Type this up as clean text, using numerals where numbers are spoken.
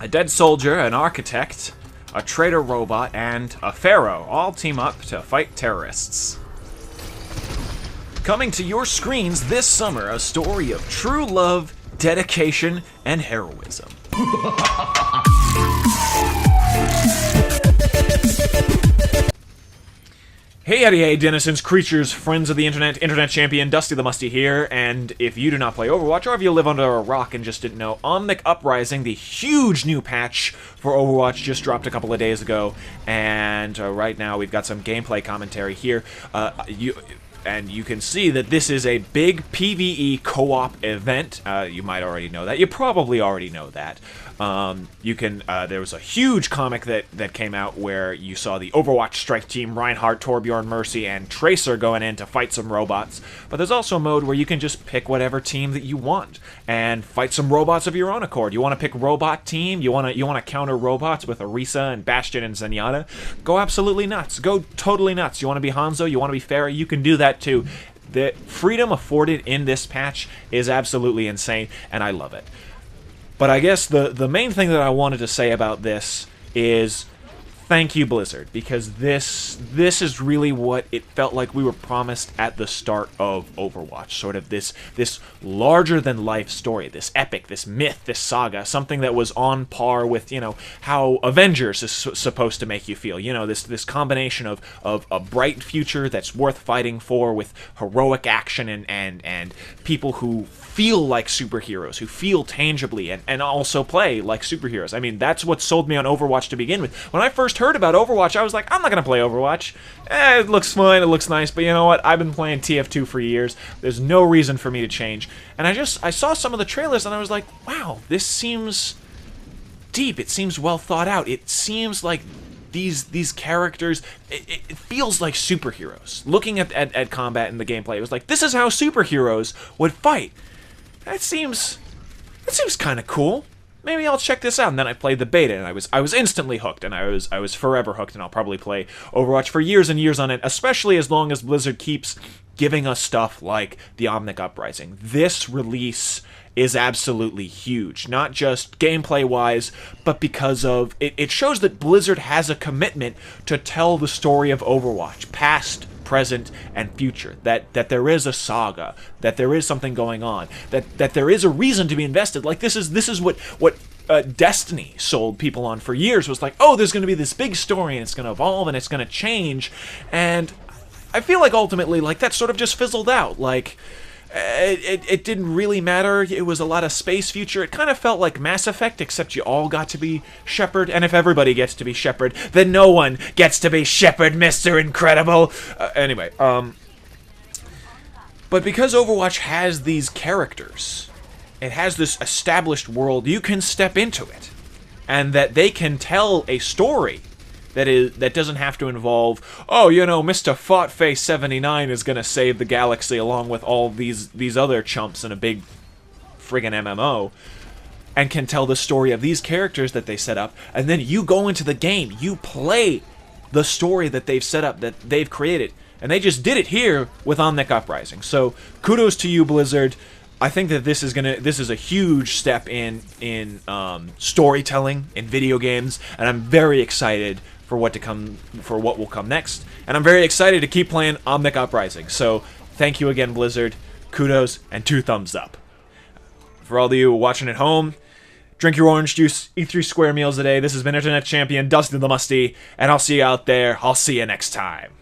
A dead soldier, an architect, a traitor robot, and a pharaoh all team up to fight terrorists. Coming to your screens this summer, a story of true love, dedication, and heroism. Hey, howdy, hey, denizens, creatures, friends of the internet champion, DustytheMusty here, and if you do not play Overwatch, or if you live under a rock and just didn't know, Omnic Uprising, the huge new patch for Overwatch, just dropped a couple of days ago, and right now we've got some gameplay commentary here. And you can see that this is a big PvE co-op event. You might already know that. You probably already know that. There was a huge comic that came out where you saw the Overwatch strike team, Reinhardt, Torbjorn, Mercy, and Tracer going in to fight some robots. But there's also a mode where you can just pick whatever team that you want and fight some robots of your own accord. You want to pick robot team? You want to counter robots with Orisa and Bastion and Zenyatta? Go absolutely nuts. Go totally nuts. You want to be Hanzo? You want to be Pharah? You can do that too. The freedom afforded in this patch is absolutely insane, and I love it. But I guess the main thing that I wanted to say about this is thank you, Blizzard, because this is really what it felt like we were promised at the start of Overwatch. Sort of this larger-than-life story, this epic, this myth, this saga, something that was on par with, you know, how Avengers is supposed to make you feel. You know, this combination of a bright future that's worth fighting for with heroic action and people who feel like superheroes, who feel tangibly and also play like superheroes. I mean, that's what sold me on Overwatch to begin with. When I first heard about Overwatch, I was like, I'm not going to play Overwatch. It looks fun, it looks nice, but you know what? I've been playing TF2 for years. There's no reason for me to change. And I saw some of the trailers and I was like, wow, this seems deep. It seems well thought out. It seems like these characters, it feels like superheroes. Looking at combat and the gameplay, it was like, this is how superheroes would fight. That seems kind of cool. Maybe I'll check this out. And then I played the beta, and I was instantly hooked, and I was forever hooked, and I'll probably play Overwatch for years and years on it, especially as long as Blizzard keeps giving us stuff like the Omnic Uprising. This release is absolutely huge, not just gameplay-wise, but because of it shows that Blizzard has a commitment to tell the story of Overwatch, past, present, and future. That there is a saga, that there is something going on, that there is a reason to be invested. Like this is what Destiny sold people on for years, was like, oh, there's going to be this big story and it's going to evolve and it's going to change. And I feel like ultimately, like, that sort of just fizzled out. Like, it didn't really matter. It was a lot of space future. It kind of felt like Mass Effect, except you all got to be Shepard. And if everybody gets to be Shepard, then no one gets to be Shepard, Mr. Incredible. Anyway, but because Overwatch has these characters, it has this established world, you can step into it. And that they can tell a story that doesn't have to involve, oh, you know, Mr. Fartface 79 is gonna save the galaxy along with all these other chumps in a big friggin' MMO, and can tell the story of these characters that they set up, and then you go into the game, you play the story that they've set up, that they've created, and they just did it here with Omnic Uprising. So kudos to you, Blizzard. I think that this is a huge step in storytelling in video games, and I'm very excited for what will come next, and I'm very excited to keep playing Omnic Uprising. So thank you again, Blizzard. Kudos and 2 thumbs up. For all of you watching at home, drink your orange juice, eat 3 square meals a day. This has been Internet Champion DustytheMusty, and I'll see you out there. I'll see you next time.